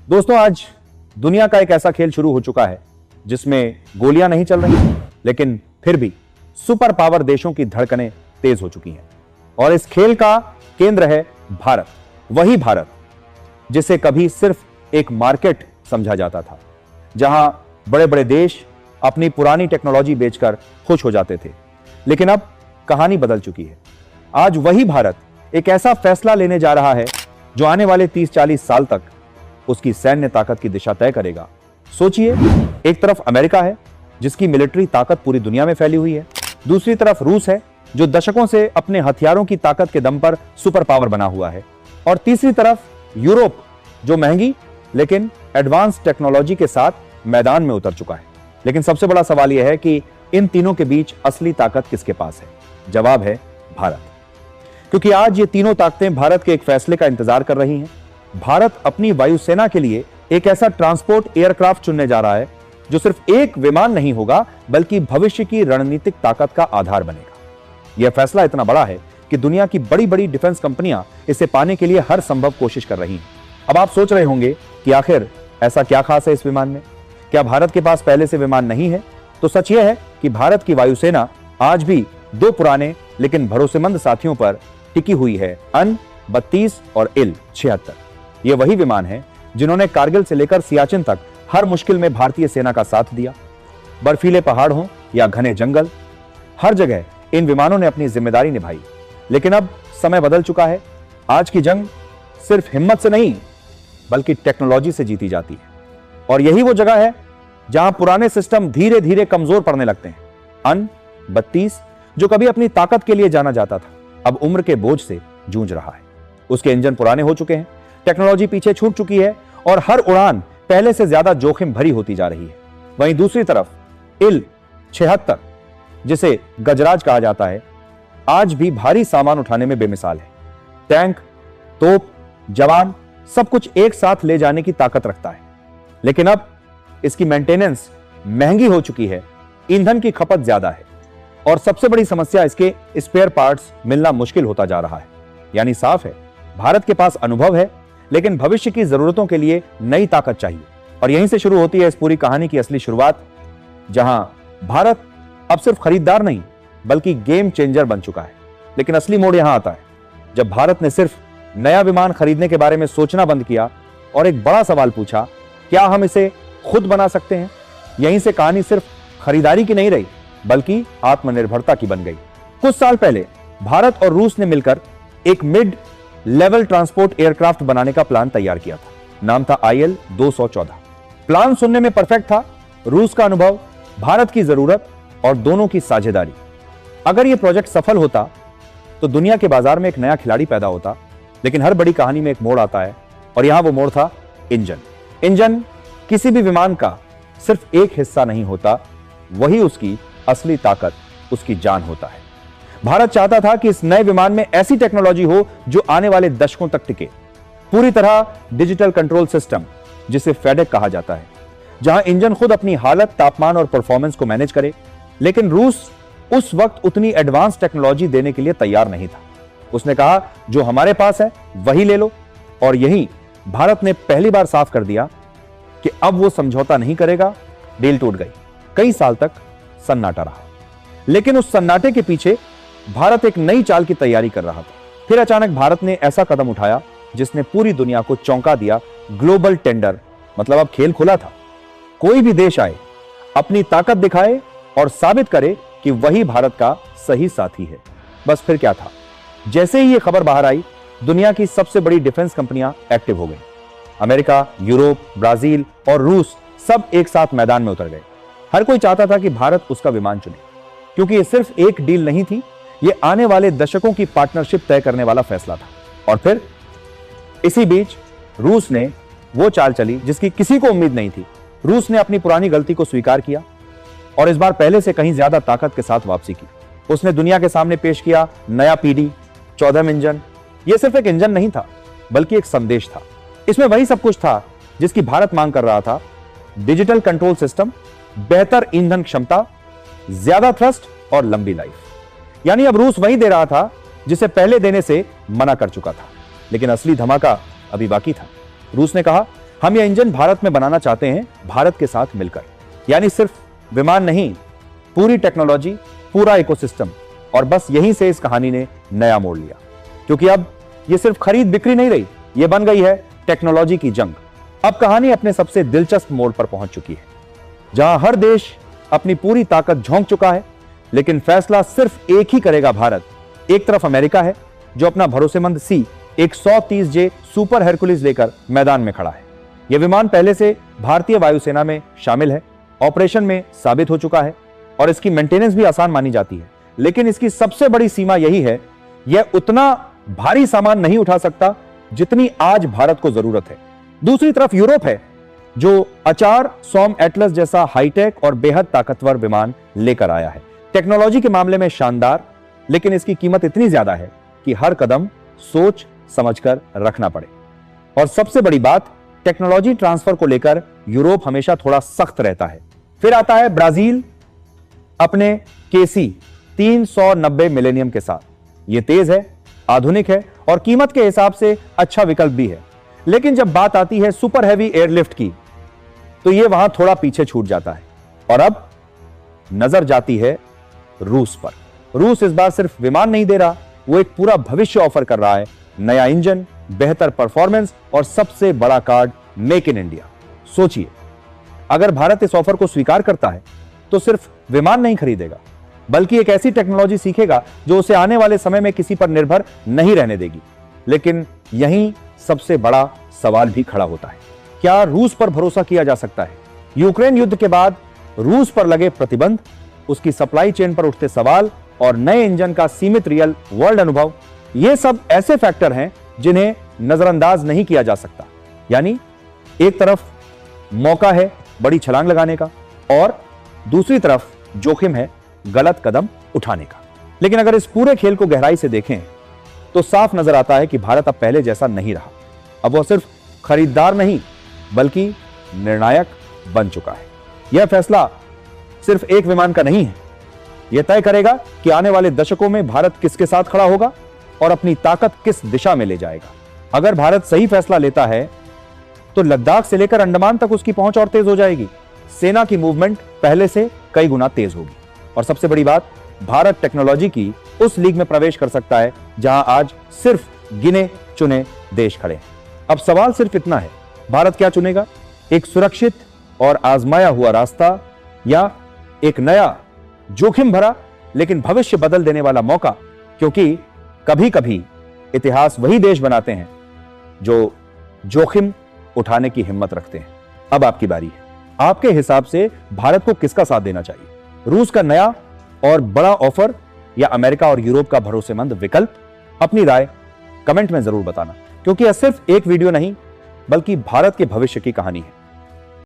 दोस्तों, आज दुनिया का एक ऐसा खेल शुरू हो चुका है जिसमें गोलियां नहीं चल रही, लेकिन फिर भी सुपर पावर देशों की धड़कनें तेज हो चुकी हैं। और इस खेल का केंद्र है भारत। वही भारत जिसे कभी सिर्फ एक मार्केट समझा जाता था, जहां बड़े बड़े देश अपनी पुरानी टेक्नोलॉजी बेचकर खुश हो जाते थे। लेकिन अब कहानी बदल चुकी है। आज वही भारत एक ऐसा फैसला लेने जा रहा है जो आने वाले 30-40 साल तक उसकी सैन्य ताकत की दिशा तय करेगा। सोचिए, एक तरफ अमेरिका है जिसकी मिलिट्री ताकत पूरी दुनिया में फैली हुई है, दूसरी तरफ रूस है जो दशकों से अपने हथियारों की ताकत के दम पर सुपर पावर बना हुआ है, और तीसरी तरफ यूरोप जो महंगी लेकिन एडवांस टेक्नोलॉजी के साथ मैदान में उतर चुका है। लेकिन सबसे बड़ा सवाल यह है कि इन तीनों के बीच असली ताकत किसके पास है? जवाब है भारत। क्योंकि आज ये तीनों ताकतें भारत के एक फैसले का इंतजार कर रही हैं। भारत अपनी वायुसेना के लिए एक ऐसा ट्रांसपोर्ट एयरक्राफ्ट चुनने जा रहा है जो सिर्फ एक विमान नहीं होगा, बल्कि भविष्य की रणनीतिक ताकत का आधार बनेगा। यह फैसला इतना बड़ा है कि दुनिया की बड़ी बड़ी डिफेंस कंपनियां इसे पाने के लिए हर संभव कोशिश कर रही हैं। अब आप सोच रहे होंगे कि आखिर ऐसा क्या खास है इस विमान में? क्या भारत के पास पहले से विमान नहीं है? तो सच यह है कि भारत की वायुसेना आज भी दो पुराने लेकिन भरोसेमंद साथियों पर टिकी हुई है, AN-32 और IL-76। ये वही विमान है जिन्होंने कारगिल से लेकर सियाचिन तक हर मुश्किल में भारतीय सेना का साथ दिया। बर्फीले पहाड़ हों या घने जंगल, हर जगह इन विमानों ने अपनी जिम्मेदारी निभाई। लेकिन अब समय बदल चुका है। आज की जंग सिर्फ हिम्मत से नहीं, बल्कि टेक्नोलॉजी से जीती जाती है। और यही वो जगह है जहां पुराने सिस्टम धीरे धीरे कमजोर पड़ने लगते हैं। AN-32 जो कभी अपनी ताकत के लिए जाना जाता था, अब उम्र के बोझ से जूझ रहा है। उसके इंजन पुराने हो चुके हैं, टेक्नोलॉजी पीछे छूट चुकी है और हर उड़ान पहले से ज्यादा जोखिम भरी होती जा रही है। वहीं दूसरी तरफ IL-76 जिसे गजराज कहा जाता है, आज भी भारी सामान उठाने में बेमिसाल है। टैंक, तोप, जवान सब कुछ एक साथ ले जाने की ताकत रखता है। लेकिन अब इसकी मेंटेनेंस महंगी हो चुकी है, ईंधन की खपत ज्यादा है और सबसे बड़ी समस्या इसके स्पेयर पार्ट्स मिलना मुश्किल होता जा रहा है। यानी साफ है, भारत के पास अनुभव है, लेकिन भविष्य की जरूरतों के लिए नई ताकत चाहिए। और यहीं से शुरू होती है इस पूरी कहानी की असली शुरुआत, जहां भारत अब सिर्फ खरीदार नहीं बल्कि गेम चेंजर बन चुका है। लेकिन असली मोड़ यहां आता है जब भारत ने सिर्फ नया विमान खरीदने के बारे में सोचना बंद किया और एक बड़ा सवाल पूछा, क्या हम इसे खुद बना सकते हैं? यहीं से कहानी सिर्फ खरीदारी की नहीं रही, बल्कि आत्मनिर्भरता की बन गई। कुछ साल पहले भारत और रूस ने मिलकर एक मिड लेवल ट्रांसपोर्ट एयरक्राफ्ट बनाने का प्लान तैयार किया था। नाम था IL-214। प्लान सुनने में परफेक्ट था। रूस का अनुभव, भारत की जरूरत और दोनों की साझेदारी। अगर यह प्रोजेक्ट सफल होता तो दुनिया के बाजार में एक नया खिलाड़ी पैदा होता। लेकिन हर बड़ी कहानी में एक मोड़ आता है, और यहां वो मोड़ था इंजन। इंजन किसी भी विमान का सिर्फ एक हिस्सा नहीं होता, वही उसकी असली ताकत, उसकी जान होता है। भारत चाहता था कि इस नए विमान में ऐसी टेक्नोलॉजी हो जो आने वाले दशकों तक टिके। पूरी तरह डिजिटल कंट्रोल सिस्टम, जिसे FADEC कहा जाता है, जहां इंजन खुद अपनी हालत, तापमान और परफॉर्मेंस को मैनेज करे। लेकिन रूस उस वक्त उतनी एडवांस टेक्नोलॉजी देने के लिए तैयार नहीं था। उसने कहा, जो हमारे पास है वही ले लो। और यही भारत ने पहली बार साफ कर दिया कि अब वो समझौता नहीं करेगा। डील टूट गई। कई साल तक सन्नाटा रहा। लेकिन उस सन्नाटे के पीछे भारत एक नई चाल की तैयारी कर रहा था। फिर अचानक भारत ने ऐसा कदम उठाया जिसने पूरी दुनिया को चौंका दिया। ग्लोबल टेंडर, मतलब अब खेल खुला था। कोई भी देश आए, अपनी ताकत दिखाए और साबित करे कि वही भारत का सही साथी है। बस फिर क्या था? जैसे ही यह खबर बाहर आई, दुनिया की सबसे बड़ी डिफेंस कंपनियां एक्टिव हो गई। अमेरिका, यूरोप, ब्राजील और रूस सब एक साथ मैदान में उतर गए। हर कोई चाहता था कि भारत उसका विमान चुने, क्योंकि यह सिर्फ एक डील नहीं थी, यह आने वाले दशकों की पार्टनरशिप तय करने वाला फैसला था। और फिर इसी बीच रूस ने वो चाल चली जिसकी किसी को उम्मीद नहीं थी। रूस ने अपनी पुरानी गलती को स्वीकार किया और इस बार पहले से कहीं ज्यादा ताकत के साथ वापसी की। उसने दुनिया के सामने पेश किया नया पीढ़ी 14 इंजन। यह सिर्फ एक इंजन नहीं था, बल्कि एक संदेश था। इसमें वही सब कुछ था जिसकी भारत मांग कर रहा था। डिजिटल कंट्रोल सिस्टम, बेहतर ईंधन क्षमता, ज्यादा थ्रस्ट और लंबी लाइफ। यानी अब रूस वही दे रहा था जिसे पहले देने से मना कर चुका था। लेकिन असली धमाका अभी बाकी था। रूस ने कहा, हम यह इंजन भारत में बनाना चाहते हैं, भारत के साथ मिलकर। यानी सिर्फ विमान नहीं, पूरी टेक्नोलॉजी, पूरा इकोसिस्टम। और बस यहीं से इस कहानी ने नया मोड़ लिया, क्योंकि अब यह सिर्फ खरीद बिक्री नहीं रही, यह बन गई है टेक्नोलॉजी की जंग। अब कहानी अपने सबसे दिलचस्प मोड़ पर पहुंच चुकी है, जहां हर देश अपनी पूरी ताकत झोंक चुका है, लेकिन फैसला सिर्फ एक ही करेगा भारत। एक तरफ अमेरिका है, जो अपना भरोसेमंद C-130J सुपर हेरकुलिस लेकर मैदान में खड़ा है। यह विमान पहले से भारतीय वायुसेना में शामिल है, ऑपरेशन में साबित हो चुका है और इसकी मेंटेनेंस भी आसान मानी जाती है। लेकिन इसकी सबसे बड़ी सीमा यही है, यह उतना भारी सामान नहीं उठा सकता जितनी आज भारत को जरूरत है। दूसरी तरफ यूरोप है, जो अचार सॉम एटलस जैसा हाईटेक और बेहद ताकतवर विमान लेकर आया है। टेक्नोलॉजी के मामले में शानदार, लेकिन इसकी कीमत इतनी ज्यादा है कि हर कदम सोच समझकर रखना पड़े। और सबसे बड़ी बात, टेक्नोलॉजी ट्रांसफर को लेकर यूरोप हमेशा थोड़ा सख्त रहता है। फिर आता है ब्राजील अपने KC-390 मिलेनियम के साथ। यह तेज है, आधुनिक है और कीमत के हिसाब से अच्छा विकल्प भी है। लेकिन जब बात आती है सुपर हैवी एयरलिफ्ट की, तो यह वहां थोड़ा पीछे छूट जाता है। और अब नजर जाती है रूस पर। रूस इस बार सिर्फ विमान नहीं दे रहा, वो एक पूरा भविष्य ऑफर कर रहा है। नया इंजन, बेहतर परफॉर्मेंस और सबसे बड़ा कार्ड, मेक इन इंडिया। सोचिए, अगर भारत इस ऑफर को स्वीकार करता है तो सिर्फ विमान नहीं खरीदेगा, बल्कि एक ऐसी टेक्नोलॉजी सीखेगा जो उसे आने वाले समय में किसी पर निर्भर नहीं रहने देगी। लेकिन यहीं सबसे बड़ा सवाल भी खड़ा होता है, क्या रूस पर भरोसा किया जा सकता है? यूक्रेन युद्ध के बाद रूस पर लगे प्रतिबंध, उसकी सप्लाई चेन पर उठते सवाल और नए इंजन का सीमित रियल वर्ल्ड अनुभव, ये सब ऐसे फैक्टर हैं जिन्हें नजरअंदाज नहीं किया जा सकता। यानी एक तरफ मौका है बड़ी छलांग लगाने का और दूसरी तरफ जोखिम है गलत कदम उठाने का। लेकिन अगर इस पूरे खेल को गहराई से देखें तो साफ नजर आता है कि भारत अब पहले जैसा नहीं रहा। अब वह सिर्फ खरीदार नहीं, बल्कि निर्णायक बन चुका है। यह फैसला सिर्फ एक विमान का नहीं है, यह तय करेगा कि आने वाले दशकों में भारत किसके साथ खड़ा होगा और अपनी ताकत किस दिशा में ले जाएगा। अगर भारत सही फैसला लेता है तो लद्दाख से लेकर अंडमान तक उसकी पहुंच और तेज हो जाएगी। सेना की मूवमेंट पहले से कई गुना तेज होगी और सबसे बड़ी बात, भारत टेक्नोलॉजी की उस लीग में प्रवेश कर सकता है जहां आज सिर्फ गिने चुने देश खड़े हैं। अब सवाल सिर्फ इतना है, भारत क्या चुनेगा? एक सुरक्षित और आजमाया हुआ रास्ता या एक नया जोखिम भरा लेकिन भविष्य बदल देने वाला मौका? क्योंकि कभी कभी इतिहास वही देश बनाते हैं जो जोखिम उठाने की हिम्मत रखते हैं। अब आपकी बारी है, आपके हिसाब से भारत को किसका साथ देना चाहिए? रूस का नया और बड़ा ऑफर या अमेरिका और यूरोप का भरोसेमंद विकल्प? अपनी राय कमेंट में जरूर बताना, क्योंकि यह सिर्फ एक वीडियो नहीं बल्कि भारत के भविष्य की कहानी है।